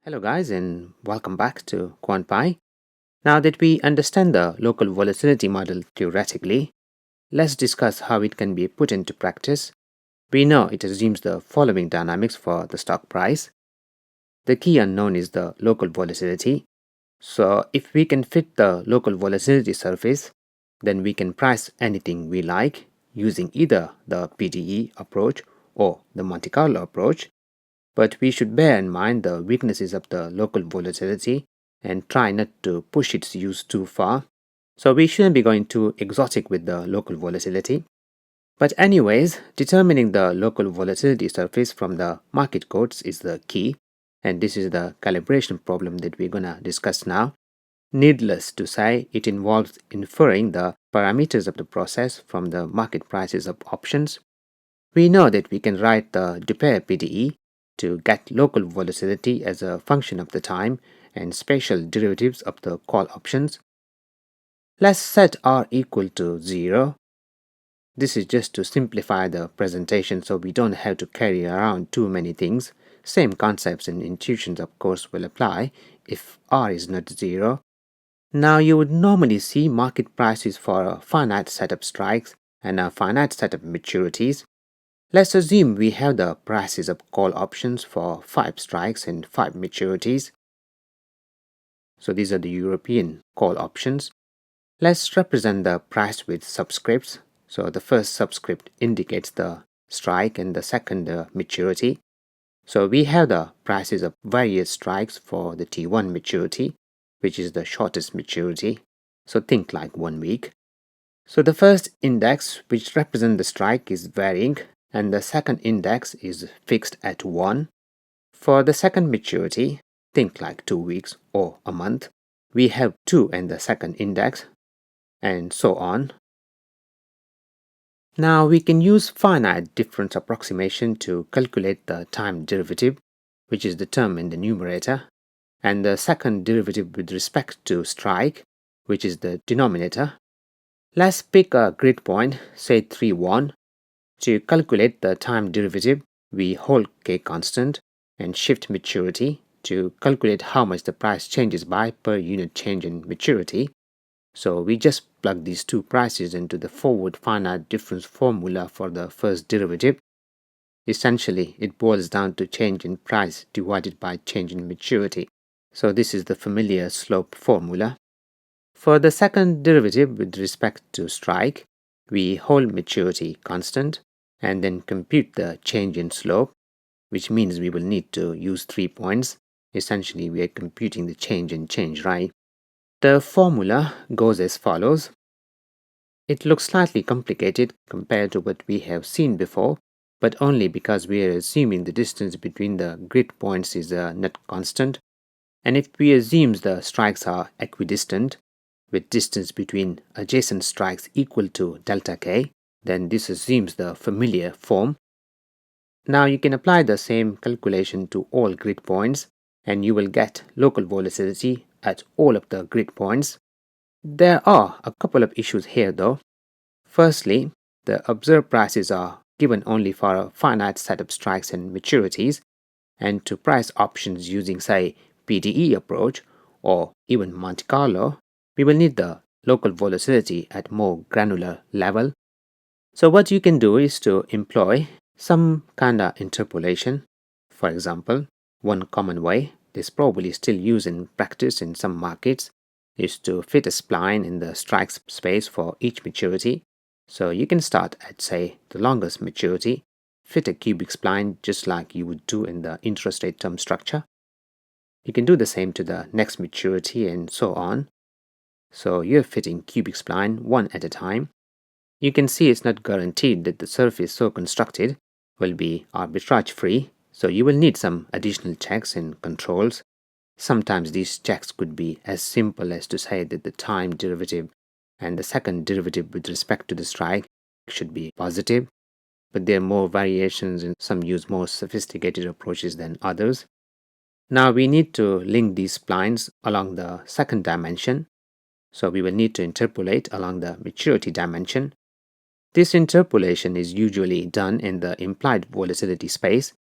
Hello guys and welcome back to QuantPy. Now that we understand the local volatility model theoretically, let's discuss how it can be put into practice. We know it assumes the following dynamics for the stock price. The key unknown is the local volatility. So if we can fit the local volatility surface, then we can price anything we like using either the PDE approach or the Monte Carlo approach. But we should bear in mind the weaknesses of the local volatility and try not to push its use too far. So we shouldn't be going too exotic with the local volatility. But anyways, determining the local volatility surface from the market codes is the key, and this is the calibration problem that we're gonna discuss now. Needless to say, it involves inferring the parameters of the process from the market prices of options. We know that we can write the Dupire PDE to get local volatility as a function of the time and spatial derivatives of the call options. Let's set R equal to 0. This is just to simplify the presentation so we don't have to carry around too many things. Same concepts and intuitions of course will apply if R is not 0. Now you would normally see market prices for a finite set of strikes and a finite set of maturities. Let's assume we have the prices of call options for 5 strikes and 5 maturities. So these are the European call options. Let's represent the price with subscripts. So the first subscript indicates the strike and the second the maturity. So we have the prices of various strikes for the T1 maturity, which is the shortest maturity. So think like 1 week. So the first index, which represents the strike, is varying, and the second index is fixed at 1. For the second maturity, think like 2 weeks or a month, we have 2 and the second index, and so on. Now we can use finite difference approximation to calculate the time derivative, which is the term in the numerator, and the second derivative with respect to strike, which is the denominator. Let's pick a grid point, say 3,1. To calculate the time derivative, we hold k constant and shift maturity to calculate how much the price changes by per unit change in maturity. So we just plug these two prices into the forward finite difference formula for the first derivative. Essentially, it boils down to change in price divided by change in maturity. So this is the familiar slope formula. For the second derivative with respect to strike, we hold maturity constant and then compute the change in slope, which means we will need to use 3 points. Essentially, we are computing the change in change, right? The formula goes as follows. It looks slightly complicated compared to what we have seen before, but only because we are assuming the distance between the grid points is not constant. And if we assume the strikes are equidistant, with distance between adjacent strikes equal to delta k, then this assumes the familiar form. Now you can apply the same calculation to all grid points and you will get local volatility at all of the grid points. There are a couple of issues here though. Firstly, the observed prices are given only for a finite set of strikes and maturities, and to price options using say PDE approach or even Monte Carlo, we will need the local volatility at more granular level. So what you can do is to employ some kind of interpolation. For example, one common way, this probably still used in practice in some markets, is to fit a spline in the strike space for each maturity. So you can start at say the longest maturity, fit a cubic spline just like you would do in the interest rate term structure. You can do the same to the next maturity and so on. So you're fitting cubic spline one at a time. You can see it's not guaranteed that the surface so constructed will be arbitrage free, so you will need some additional checks and controls. Sometimes these checks could be as simple as to say that the time derivative and the second derivative with respect to the strike should be positive, but there are more variations and some use more sophisticated approaches than others. Now we need to link these splines along the second dimension, so we will need to interpolate along the maturity dimension. This interpolation is usually done in the implied volatility space.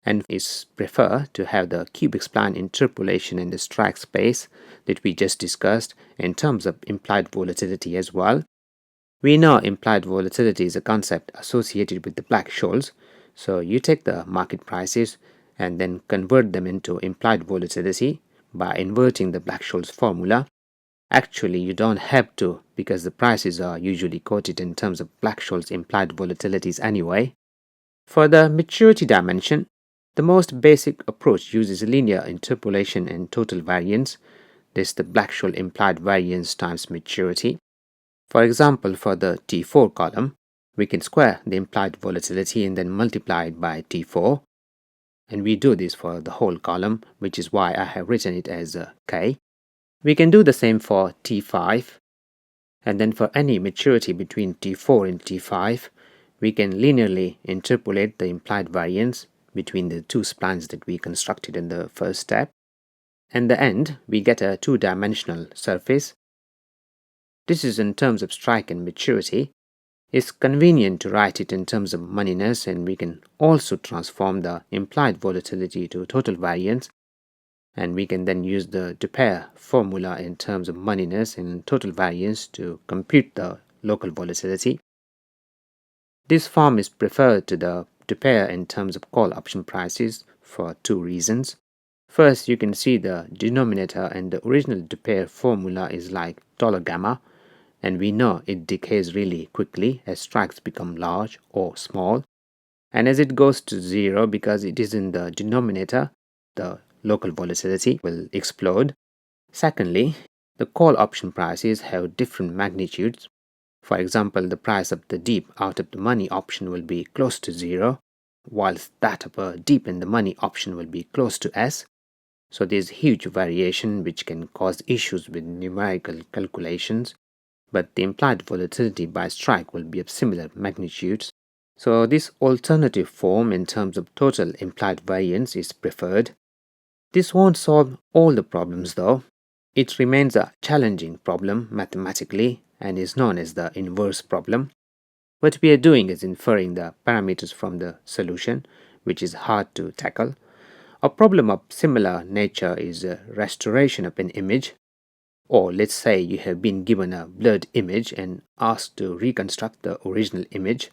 and it's prefer to have the cubic spline interpolation in the strike space that we just discussed in terms of implied volatility as well. We know implied volatility is a concept associated with the Black-Scholes, so you take the market prices and then convert them into implied volatility by inverting the Black-Scholes formula. Actually, you don't have to, because the prices are usually quoted in terms of Black-Scholes implied volatilities anyway. For the maturity dimension, the most basic approach uses linear interpolation and total variance. This is the Black-Scholes implied variance times maturity. For example, for the T4 column, we can square the implied volatility and then multiply it by T4. And we do this for the whole column, which is why I have written it as K. We can do the same for T5. And then for any maturity between T4 and T5, we can linearly interpolate the implied variance between the two splines that we constructed in the first step. In the end, we get a two-dimensional surface. This is in terms of strike and maturity. It's convenient to write it in terms of moneyness, and we can also transform the implied volatility to total variance, and we can then use the Dupire formula in terms of moneyness and total variance to compute the local volatility. This form is preferred to the Dupire in terms of call option prices for two reasons. First, you can see the denominator and the original Dupire formula is like $gamma, and we know it decays really quickly as strikes become large or small. And as it goes to zero, because it is in the denominator, the local volatility will explode. Secondly, the call option prices have different magnitudes. For example, the price of the deep out of the money option will be close to zero, whilst that of a deep in the money option will be close to S. So there's huge variation which can cause issues with numerical calculations, but the implied volatility by strike will be of similar magnitudes. So this alternative form in terms of total implied variance is preferred. This won't solve all the problems though. It remains a challenging problem mathematically and is known as the inverse problem. What we are doing is inferring the parameters from the solution, which is hard to tackle. A problem of similar nature is a restoration of an image. Or let's say you have been given a blurred image and asked to reconstruct the original image.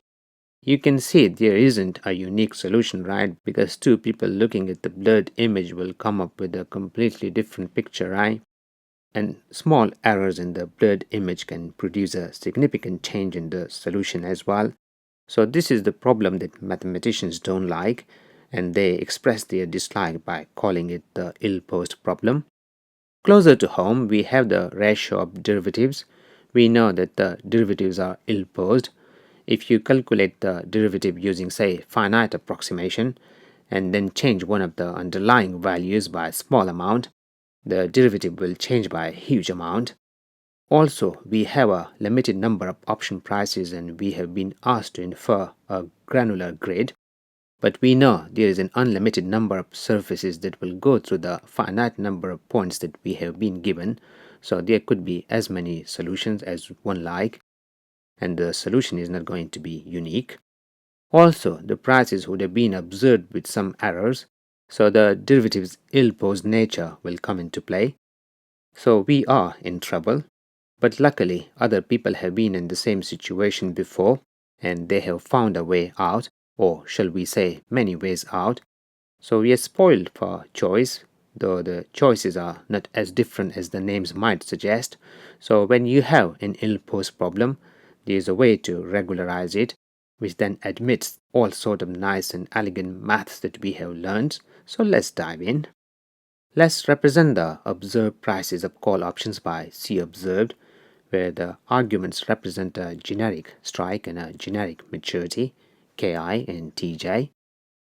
You can see there isn't a unique solution, right? Because two people looking at the blurred image will come up with a completely different picture, right? And small errors in the blurred image can produce a significant change in the solution as well. So this is the problem that mathematicians don't like, and they express their dislike by calling it the ill-posed problem. Closer to home, we have the ratio of derivatives. We know that the derivatives are ill-posed. If you calculate the derivative using, say, finite approximation, and then change one of the underlying values by a small amount, the derivative will change by a huge amount. Also, we have a limited number of option prices and we have been asked to infer a granular grid. But we know there is an unlimited number of surfaces that will go through the finite number of points that we have been given, so there could be as many solutions as one like, and the solution is not going to be unique. Also, the prices would have been observed with some errors, so the derivative's ill-posed nature will come into play. So we are in trouble, but luckily other people have been in the same situation before, and they have found a way out, or shall we say many ways out. So we are spoiled for choice, though the choices are not as different as the names might suggest. So when you have an ill-posed problem, there is a way to regularize it, which then admits all sort of nice and elegant maths that we have learned. So let's dive in. Let's represent the observed prices of call options by C observed, where the arguments represent a generic strike and a generic maturity, Ki and Tj.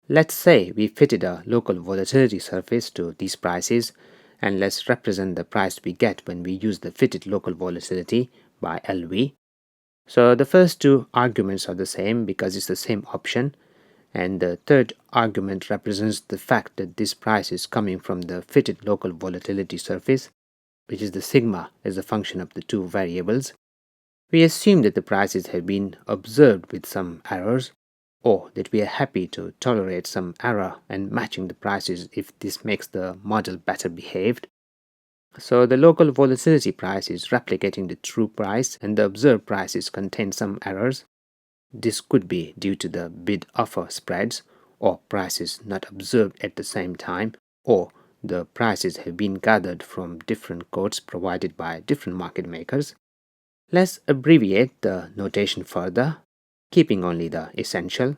Let's say we fitted a local volatility surface to these prices, and let's represent the price we get when we use the fitted local volatility by Lv. So the first two arguments are the same because it's the same option, and the third argument represents the fact that this price is coming from the fitted local volatility surface, which is the sigma as a function of the two variables. We assume that the prices have been observed with some errors, or that we are happy to tolerate some error and matching the prices if this makes the model better behaved. So the local volatility price is replicating the true price and the observed prices contain some errors. This could be due to the bid-offer spreads or prices not observed at the same time, or the prices have been gathered from different quotes provided by different market makers. Let's abbreviate the notation further, keeping only the essential.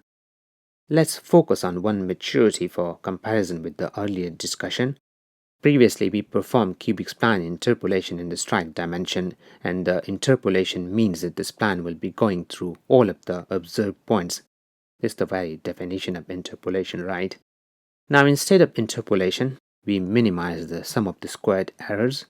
Let's focus on one maturity for comparison with the earlier discussion. Previously, we performed cubic spline interpolation in the strike dimension, and the interpolation means that the spline will be going through all of the observed points. It's the very definition of interpolation, right? Now, instead of interpolation, we minimize the sum of the squared errors.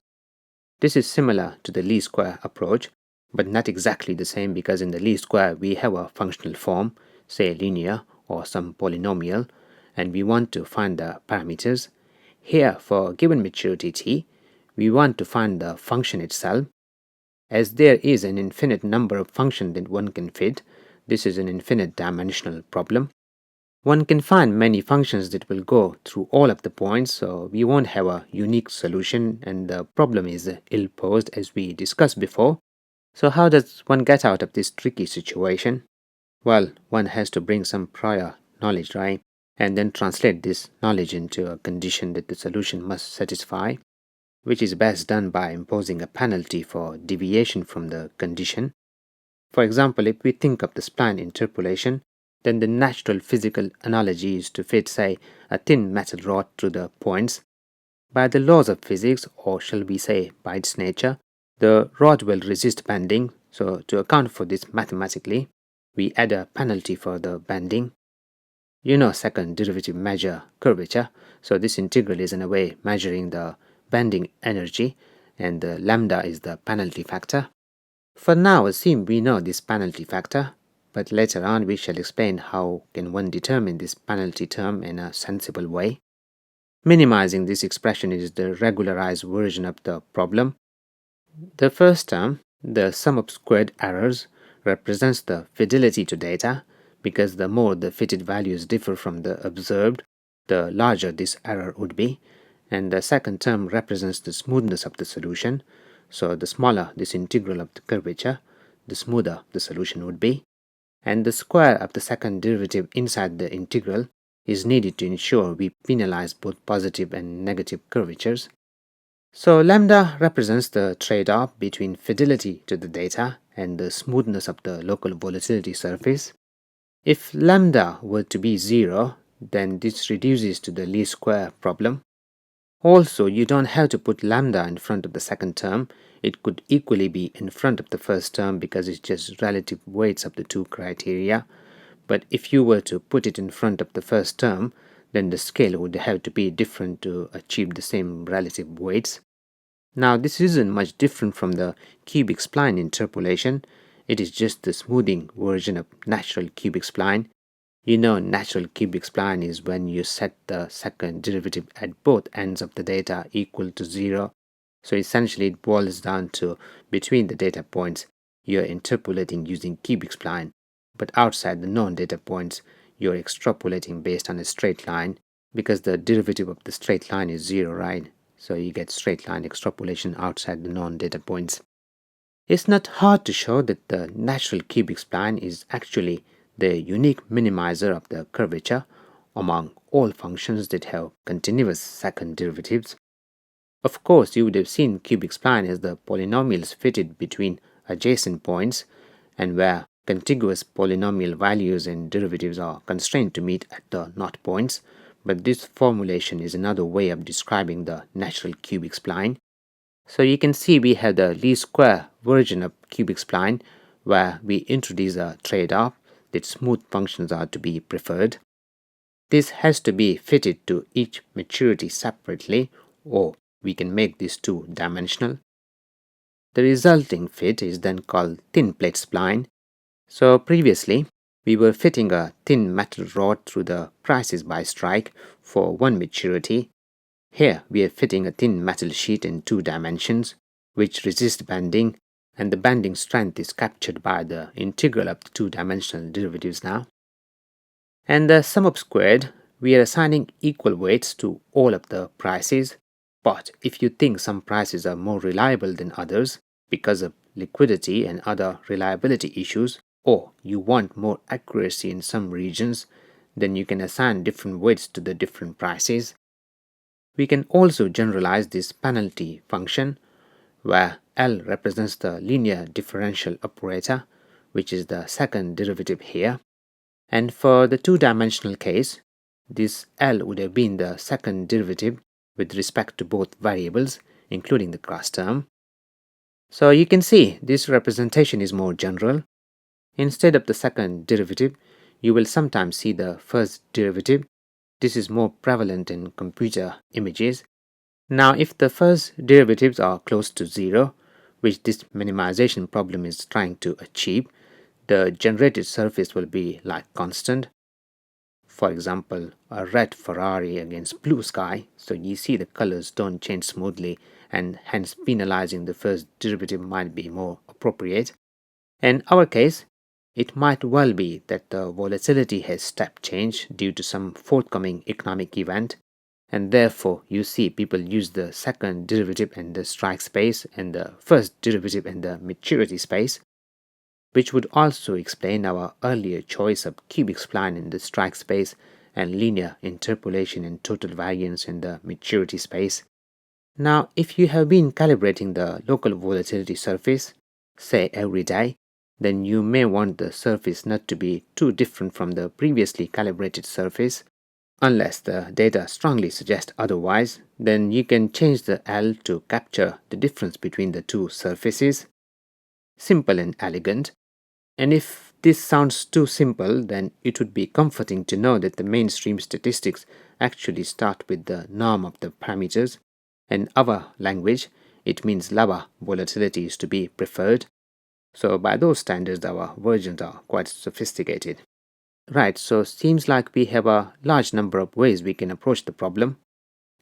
This is similar to the least square approach, but not exactly the same because in the least square we have a functional form, say linear or some polynomial, and we want to find the parameters. Here, for a given maturity t, we want to find the function itself. As there is an infinite number of functions that one can fit, this is an infinite dimensional problem. One can find many functions that will go through all of the points, so we won't have a unique solution, and the problem is ill-posed as we discussed before. So how does one get out of this tricky situation? Well, one has to bring some prior knowledge, right? And then translate this knowledge into a condition that the solution must satisfy, which is best done by imposing a penalty for deviation from the condition. For example, if we think of the spline interpolation, then the natural physical analogy is to fit, say, a thin metal rod through the points. By the laws of physics, or shall we say by its nature, the rod will resist bending, so to account for this mathematically, we add a penalty for the bending. You know second derivative measure curvature, so this integral is in a way measuring the bending energy, and the lambda is the penalty factor. For now, assume we know this penalty factor, but later on we shall explain how can one determine this penalty term in a sensible way. Minimizing this expression is the regularized version of the problem. The first term, the sum of squared errors, represents the fidelity to data, because the more the fitted values differ from the observed, the larger this error would be, and the second term represents the smoothness of the solution, so the smaller this integral of the curvature, the smoother the solution would be, and the square of the second derivative inside the integral is needed to ensure we penalize both positive and negative curvatures. So lambda represents the trade-off between fidelity to the data and the smoothness of the local volatility surface. If lambda were to be 0, then this reduces to the least square problem. Also, you don't have to put lambda in front of the second term. It could equally be in front of the first term because it's just relative weights of the two criteria. But if you were to put it in front of the first term, then the scale would have to be different to achieve the same relative weights. Now, this isn't much different from the cubic spline interpolation. It is just the smoothing version of natural cubic spline. You know, natural cubic spline is when you set the second derivative at both ends of the data equal to 0. So essentially it boils down to between the data points you're interpolating using cubic spline, but outside the non-data points you're extrapolating based on a straight line, because the derivative of the straight line is 0, right? So you get straight line extrapolation outside the non-data points. It's not hard to show that the natural cubic spline is actually the unique minimizer of the curvature among all functions that have continuous second derivatives. Of course, you would have seen cubic spline as the polynomials fitted between adjacent points, and where contiguous polynomial values and derivatives are constrained to meet at the not points, but this formulation is another way of describing the natural cubic spline. So you can see we have the least square version of cubic spline, where we introduce a trade-off that smooth functions are to be preferred. This has to be fitted to each maturity separately, or we can make this two-dimensional. The resulting fit is then called thin plate spline. So previously, we were fitting a thin metal rod through the prices by strike for one maturity. Here we are fitting a thin metal sheet in 2 dimensions, which resist bending, and the bending strength is captured by the integral of the 2-dimensional derivatives now. And the sum up squared, we are assigning equal weights to all of the prices. But if you think some prices are more reliable than others because of liquidity and other reliability issues, or you want more accuracy in some regions, then you can assign different weights to the different prices. We can also generalize this penalty function where L represents the linear differential operator, which is the second derivative here. And for the two-dimensional case, this L would have been the second derivative with respect to both variables, including the cross term. So you can see this representation is more general. Instead of the second derivative, you will sometimes see the first derivative. This is more prevalent in computer images. Now, if the first derivatives are close to zero, which this minimization problem is trying to achieve, the generated surface will be like constant. For example, a red Ferrari against blue sky, so you see the colors don't change smoothly, and hence penalizing the first derivative might be more appropriate. In our case, it might well be that the volatility has step changed due to some forthcoming economic event, and therefore you see people use the second derivative and the strike space and the first derivative and the maturity space, which would also explain our earlier choice of cubic spline in the strike space and linear interpolation and total variance in the maturity space. Now, if you have been calibrating the local volatility surface, say every day, then you may want the surface not to be too different from the previously calibrated surface. Unless the data strongly suggest otherwise, then you can change the L to capture the difference between the two surfaces. Simple and elegant. And if this sounds too simple, then it would be comforting to know that the mainstream statistics actually start with the norm of the parameters. In our language, it means lower volatility is to be preferred. So by those standards, our versions are quite sophisticated. Right, so seems like we have a large number of ways we can approach the problem.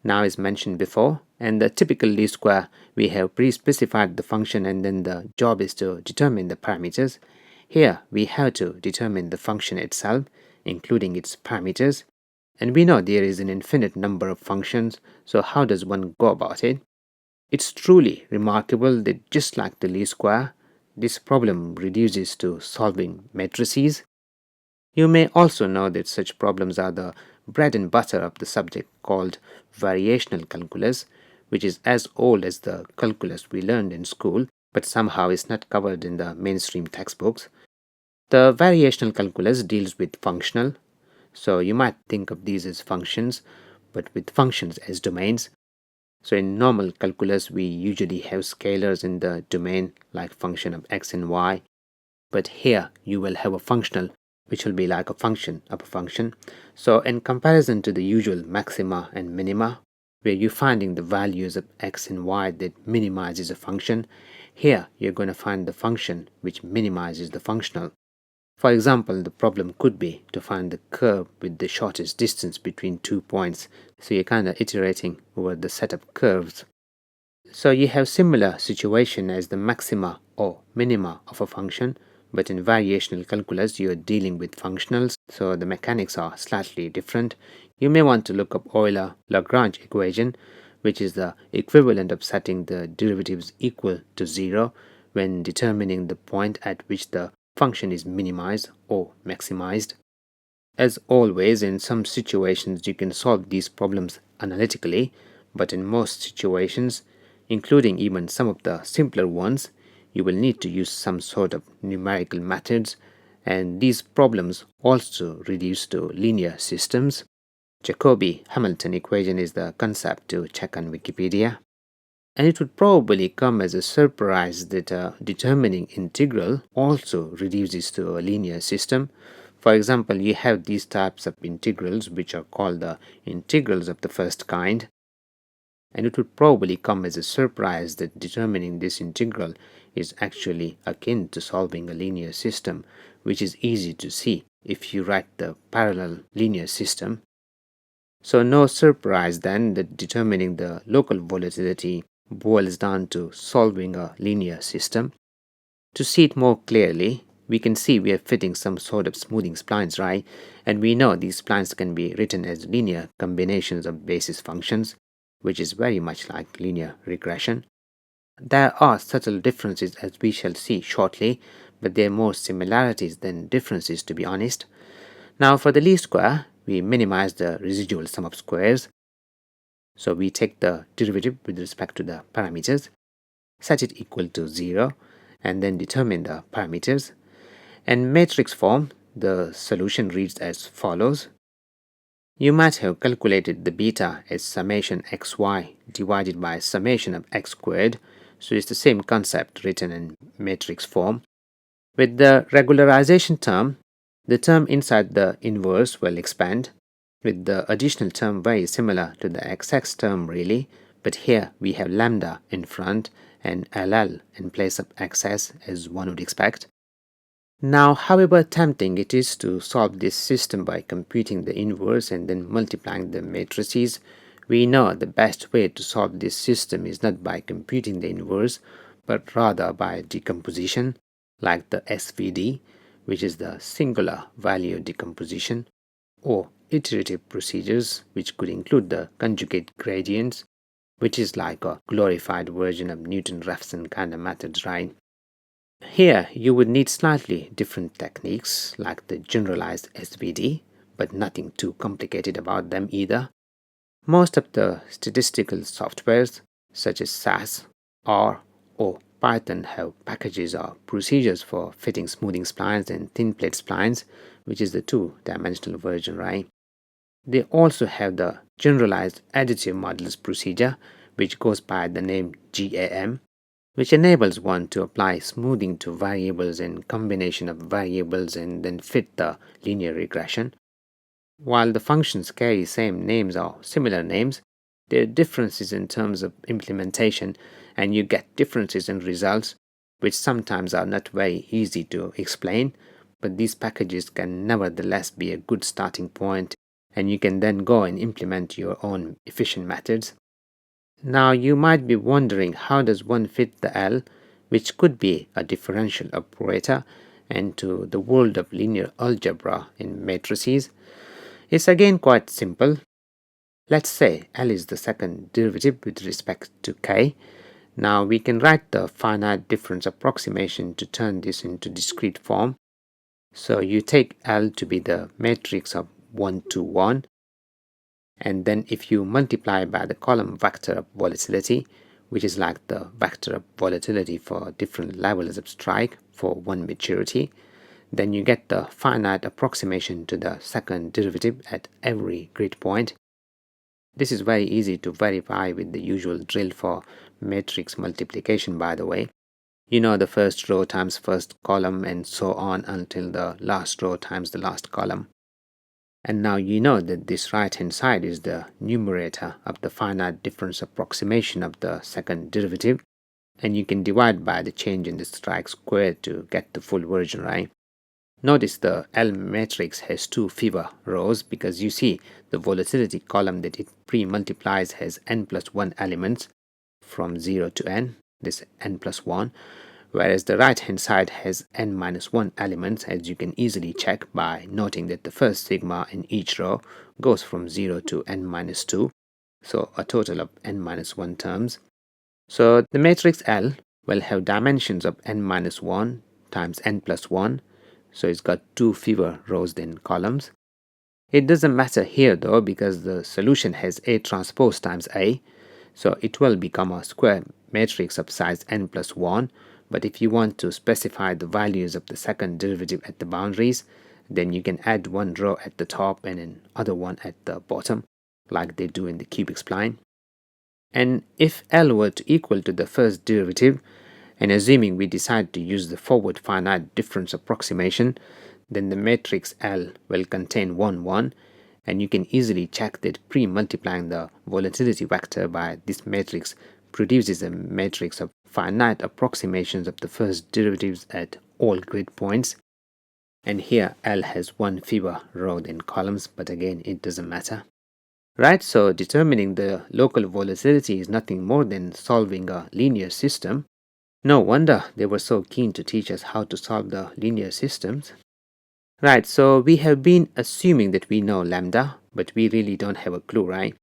Now as mentioned before, and the typical least square, we have pre-specified the function and then the job is to determine the parameters. Here we have to determine the function itself, including its parameters. And we know there is an infinite number of functions, so how does one go about it? It's truly remarkable that just like the least square, this problem reduces to solving matrices. You may also know that such problems are the bread and butter of the subject called variational calculus, which is as old as the calculus we learned in school, but somehow is not covered in the mainstream textbooks. The variational calculus deals with functional, so you might think of these as functions, but with functions as domains. So in normal calculus, we usually have scalars in the domain like function of x and y, but here you will have a functional which will be like a function of a function. So in comparison to the usual maxima and minima, where you're finding the values of x and y that minimizes a function, here you're going to find the function which minimizes the functional. For example, the problem could be to find the curve with the shortest distance between 2 points. So you're kind of iterating over the set of curves. So you have similar situation as the maxima or minima of a function, but in variational calculus you are dealing with functionals, so the mechanics are slightly different. You may want to look up Euler-Lagrange equation, which is the equivalent of setting the derivatives equal to 0 when determining the point at which the function is minimized or maximized. As always, in some situations you can solve these problems analytically, but in most situations, including even some of the simpler ones, you will need to use some sort of numerical methods, and these problems also reduce to linear systems. Jacobi-Hamilton equation is the concept to check on Wikipedia. And it would probably come as a surprise that a determining integral also reduces to a linear system. For example, you have these types of integrals which are called the integrals of the first kind. And it would probably come as a surprise that determining this integral is actually akin to solving a linear system, which is easy to see if you write the parallel linear system. So no surprise then that determining the local volatility boils down to solving a linear system. To see it more clearly, we can see we are fitting some sort of smoothing splines, right? And we know these splines can be written as linear combinations of basis functions, which is very much like linear regression. There are subtle differences, as we shall see shortly, but there are more similarities than differences, to be honest. Now for the least square, we minimize the residual sum of squares. So we take the derivative with respect to the parameters, set it equal to 0, and then determine the parameters. In matrix form, the solution reads as follows. You might have calculated the beta as summation xy divided by summation of x squared, so it's the same concept written in matrix form. With the regularization term, the term inside the inverse will expand, with the additional term very similar to the xx term really, but here we have lambda in front and ll in place of xs as one would expect. Now, however tempting it is to solve this system by computing the inverse and then multiplying the matrices, we know the best way to solve this system is not by computing the inverse, but rather by decomposition, like the SVD, which is the singular value decomposition, or iterative procedures, which could include the conjugate gradients, which is like a glorified version of Newton-Raphson kind of methods, right? Here, you would need slightly different techniques like the generalized SVD, but nothing too complicated about them either. Most of the statistical softwares, such as SAS, R, or Python, have packages or procedures for fitting smoothing splines and thin plate splines, which is the two-dimensional version, right? They also have the generalized additive modulus procedure, which goes by the name GAM, which enables one to apply smoothing to variables and combination of variables and then fit the linear regression. While the functions carry same names or similar names, there are differences in terms of implementation, and you get differences in results, which sometimes are not very easy to explain, but these packages can nevertheless be a good starting point, and you can then go and implement your own efficient methods. Now you might be wondering, how does one fit the L, which could be a differential operator, into the world of linear algebra in matrices? It's again quite simple. Let's say L is the second derivative with respect to K. Now we can write the finite difference approximation to turn this into discrete form. So you take L to be the matrix of 1 to 1, and then if you multiply by the column vector of volatility, which is like the vector of volatility for different levels of strike for one maturity, then you get the finite approximation to the second derivative at every grid point. This is very easy to verify with the usual drill for matrix multiplication, by the way. You know, the first row times first column and so on until the last row times the last column. And now you know that this right-hand side is the numerator of the finite difference approximation of the second derivative, and you can divide by the change in the strike squared to get the full version, right? Notice the L matrix has two fewer rows because you see the volatility column that it pre-multiplies has n plus 1 elements from 0 to n, this n plus 1, whereas the right hand side has n minus 1 elements, as you can easily check by noting that the first sigma in each row goes from 0 to n minus 2, so a total of n minus 1 terms. So the matrix L will have dimensions of n minus 1 times n plus 1, so it's got two fewer rows than columns. It doesn't matter here though, because the solution has A transpose times A, so it will become a square matrix of size n plus 1. But if you want to specify the values of the second derivative at the boundaries, then you can add one row at the top and another one at the bottom, like they do in the cubic spline. And if L were to equal to the first derivative, and assuming we decide to use the forward finite difference approximation, then the matrix L will contain 1, 1, and you can easily check that pre-multiplying the volatility vector by this matrix produces a matrix of finite approximations of the first derivatives at all grid points. And here L has one fewer row than columns, but again it doesn't matter. Right, so determining the local volatility is nothing more than solving a linear system, No wonder they were so keen to teach us how to solve the linear systems. Right, so we have been assuming that we know lambda, but we really don't have a clue, right?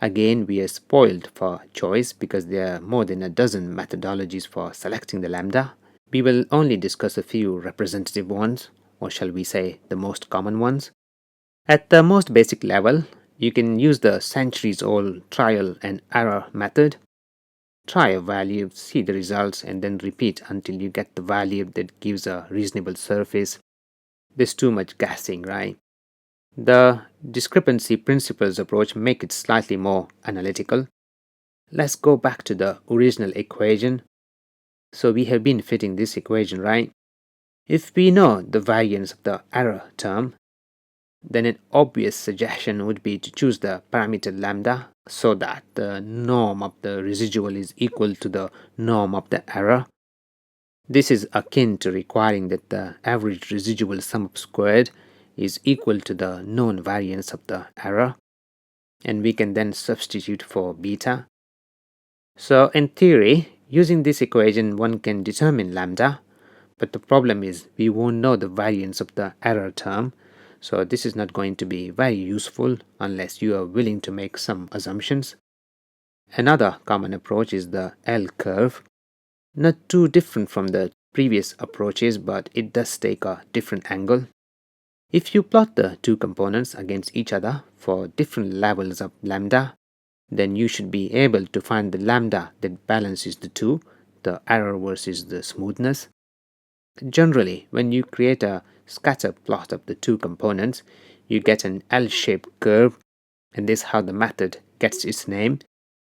Again, we are spoiled for choice because there are more than a dozen methodologies for selecting the lambda. We will only discuss a few representative ones, or shall we say the most common ones. At the most basic level, you can use the centuries-old trial and error method. Try a value, see the results, and then repeat until you get the value that gives a reasonable surface. There's too much guessing, right? The discrepancy principles approach make it slightly more analytical. Let's go back to the original equation. So we have been fitting this equation, right? If we know the variance of the error term, then an obvious suggestion would be to choose the parameter lambda so that the norm of the residual is equal to the norm of the error. This is akin to requiring that the average residual sum squared is equal to the known variance of the error, and we can then substitute for beta. So in theory, using this equation one can determine lambda, but the problem is we won't know the variance of the error term, so this is not going to be very useful unless you are willing to make some assumptions. Another common approach is the L curve. Not too different from the previous approaches, but it does take a different angle. If you plot the two components against each other for different levels of lambda, then you should be able to find the lambda that balances the two, the error versus the smoothness. Generally, when you create a scatter plot of the two components, you get an L-shaped curve, and this is how the method gets its name.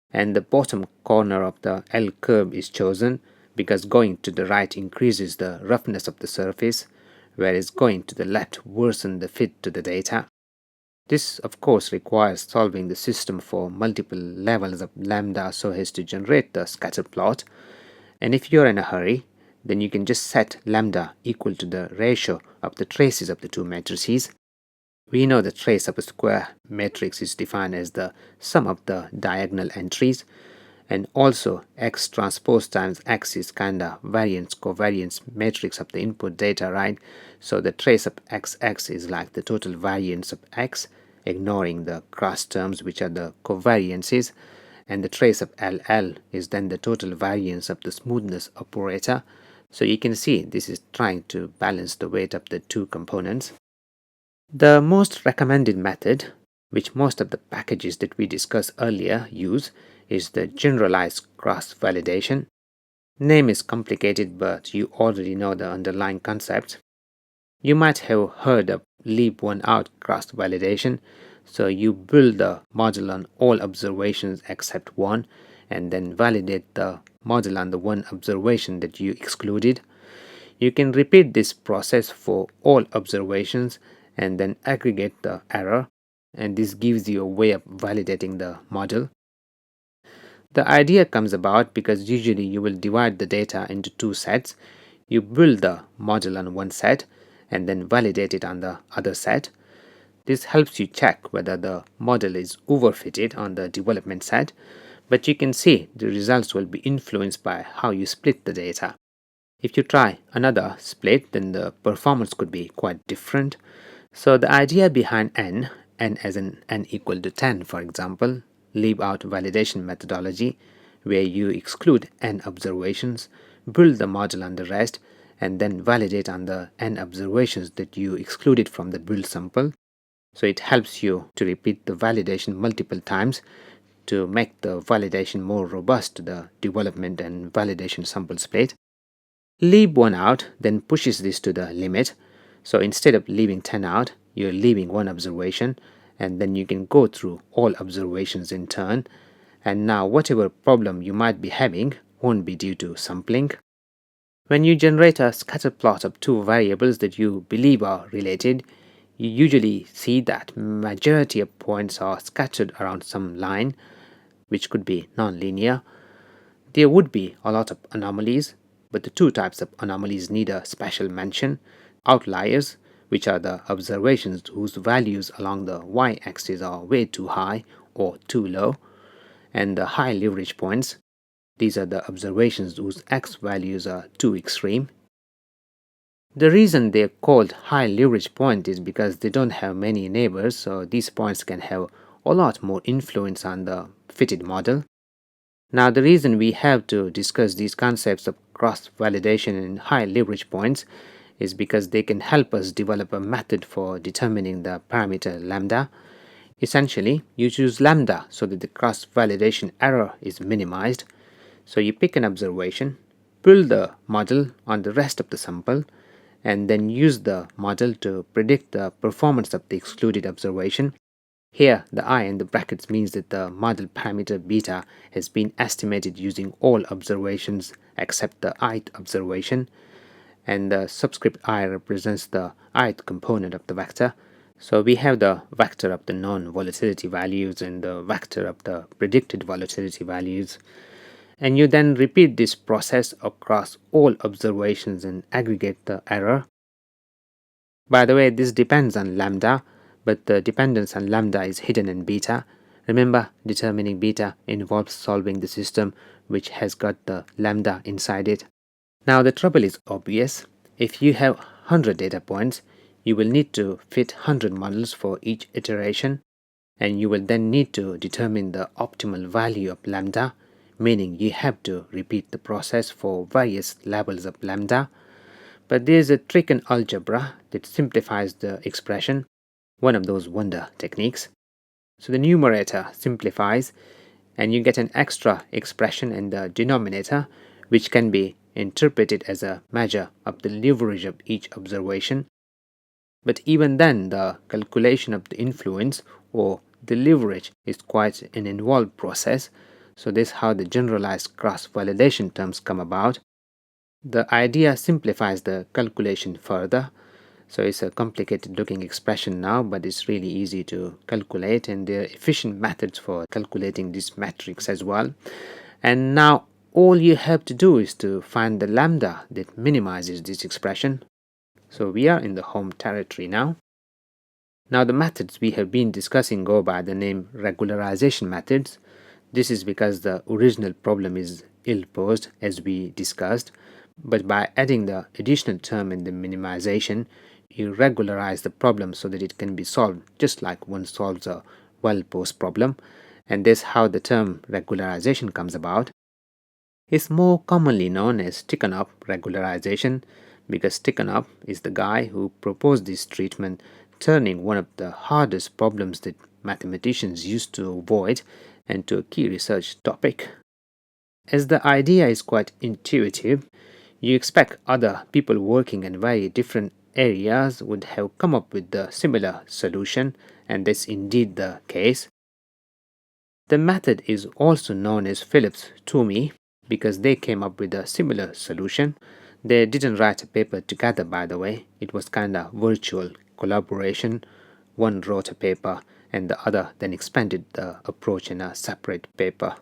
And the bottom corner of the L curve is chosen because going to the right increases the roughness of the surface, whereas going to the left worsens the fit to the data. This, of course, requires solving the system for multiple levels of lambda so as to generate the scatter plot. And if you're in a hurry, then you can just set lambda equal to the ratio of the traces of the two matrices. We know the trace of a square matrix is defined as the sum of the diagonal entries, and also x transpose times x is kinda variance covariance matrix of the input data, right? So the trace of xx is like the total variance of x, ignoring the cross terms which are the covariances, and the trace of ll is then the total variance of the smoothness operator. So you can see this is trying to balance the weight of the two components. The most recommended method, which most of the packages that we discussed earlier use, is the generalized cross-validation. Name is complicated, but you already know the underlying concept. You might have heard of leave one out cross-validation, so you build the model on all observations except one, and then validate the model on the one observation that you excluded. You can repeat this process for all observations and then aggregate the error, and this gives you a way of validating the model. The idea comes about because usually you will divide the data into two sets. You build the model on one set and then validate it on the other set. This helps you check whether the model is overfitted on the development set, but you can see the results will be influenced by how you split the data. If you try another split, then the performance could be quite different. So the idea behind n as in n equal to 10 for example, leave out validation methodology where you exclude n observations, build the model on the rest, and then validate on the n observations that you excluded from the build sample. So it helps you to repeat the validation multiple times to make the validation more robust to the development and validation sample split. Leave one out, then pushes this to the limit. So instead of leaving 10 out, you're leaving one observation, and then you can go through all observations in turn. And now whatever problem you might be having won't be due to sampling. When you generate a scatter plot of two variables that you believe are related, you usually see that majority of points are scattered around some line, which could be nonlinear. There would be a lot of anomalies, but the two types of anomalies need a special mention. Outliers, which are the observations whose values along the y-axis are way too high or too low, and the high leverage points. These are the observations whose x values are too extreme. The reason they're called high leverage point is because they don't have many neighbors, so these points can have a lot more influence on the fitted model. Now, the reason we have to discuss these concepts of cross-validation and high leverage points is because they can help us develop a method for determining the parameter lambda. Essentially, you choose lambda so that the cross-validation error is minimized. So you pick an observation, build the model on the rest of the sample, and then use the model to predict the performance of the excluded observation. Here, the I in the brackets means that the model parameter beta has been estimated using all observations except the ith observation, and the subscript I represents the ith component of the vector. So we have the vector of the non-volatility values and the vector of the predicted volatility values. And you then repeat this process across all observations and aggregate the error. By the way, this depends on lambda, but the dependence on lambda is hidden in beta. Remember, determining beta involves solving the system which has got the lambda inside it. Now the trouble is obvious. If you have 100 data points, you will need to fit 100 models for each iteration, and you will then need to determine the optimal value of lambda, meaning you have to repeat the process for various levels of lambda. But there is a trick in algebra that simplifies the expression, one of those wonder techniques. So the numerator simplifies and you get an extra expression in the denominator, which can be interpreted as a measure of the leverage of each observation. But even then, the calculation of the influence or the leverage is quite an involved process. So this is how the generalized cross-validation terms come about. The idea simplifies the calculation further. So it's a complicated looking expression now, but it's really easy to calculate, and there are efficient methods for calculating this matrix as well. And now all you have to do is to find the lambda that minimizes this expression. So we are in the home territory now. Now the methods we have been discussing go by the name regularization methods. This is because the original problem is ill-posed, as we discussed, but by adding the additional term in the minimization, you regularize the problem so that it can be solved just like one solves a well-posed problem, and this is how the term regularization comes about. It's more commonly known as Tikhonov regularization because Tikhonov is the guy who proposed this treatment, turning one of the hardest problems that mathematicians used to avoid into a key research topic. As the idea is quite intuitive, you expect other people working in very different areas would have come up with the similar solution, and that's indeed the case. The method is also known as Phillips-Toomey because they came up with a similar solution. They didn't write a paper together, by the way. It was kinda virtual collaboration. One wrote a paper and the other then expanded the approach in a separate paper.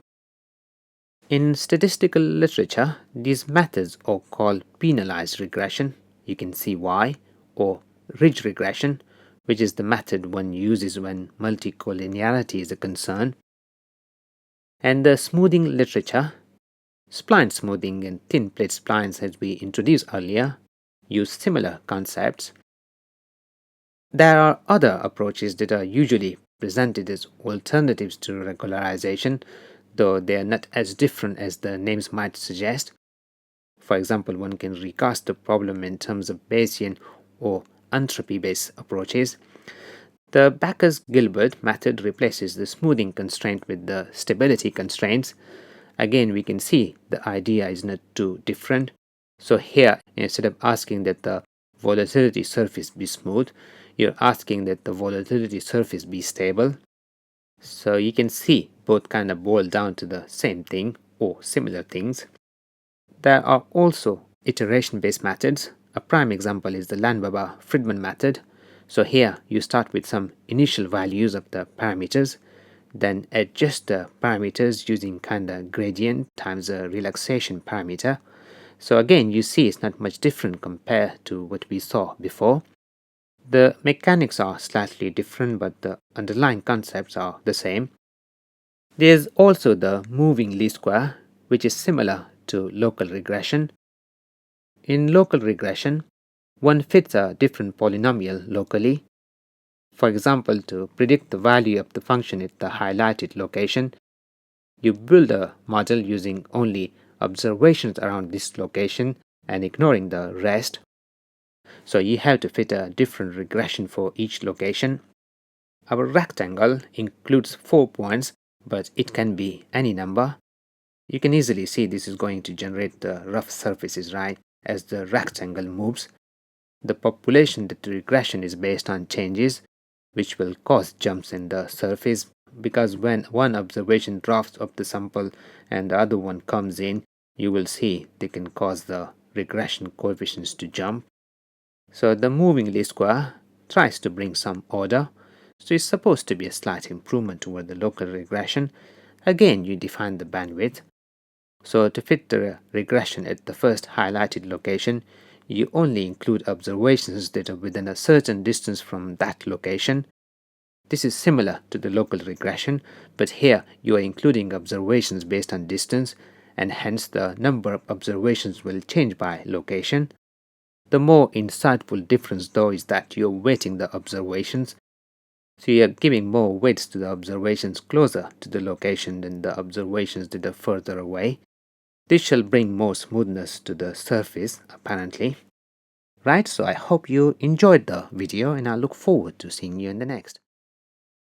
In statistical literature, these methods are called penalized regression, you can see why, or ridge regression, which is the method one uses when multicollinearity is a concern. And the smoothing literature, spline smoothing and thin plate splines, as we introduced earlier, use similar concepts. There are other approaches that are usually presented as alternatives to regularization, though they are not as different as the names might suggest. For example, one can recast the problem in terms of Bayesian or entropy-based approaches. The Backus-Gilbert method replaces the smoothing constraint with the stability constraints. Again, we can see the idea is not too different. So here, instead of asking that the volatility surface be smooth, you're asking that the volatility surface be stable. So you can see both kind of boil down to the same thing or similar things. There are also iteration-based methods. A prime example is the Landweber-Friedman method. So here you start with some initial values of the parameters, then adjust the parameters using kind of gradient times a relaxation parameter. So again, you see it's not much different compared to what we saw before. The mechanics are slightly different, but the underlying concepts are the same. There's also the moving least square, which is similar to local regression. In local regression, one fits a different polynomial locally. For example, to predict the value of the function at the highlighted location, you build a model using only observations around this location and ignoring the rest. So you have to fit a different regression for each location. Our rectangle includes 4 points, but it can be any number. You can easily see this is going to generate the rough surfaces, right, as the rectangle moves. The population that the regression is based on changes, which will cause jumps in the surface, because when one observation drops off the sample and the other one comes in, you will see they can cause the regression coefficients to jump. So the moving least square tries to bring some order, so it's supposed to be a slight improvement toward the local regression. Again, you define the bandwidth. So to fit the regression at the first highlighted location, you only include observations that are within a certain distance from that location. This is similar to the local regression, but here you are including observations based on distance, and hence the number of observations will change by location. The more insightful difference though is that you're weighting the observations. So you're giving more weights to the observations closer to the location than the observations that are further away. This shall bring more smoothness to the surface, apparently. Right, so I hope you enjoyed the video and I look forward to seeing you in the next.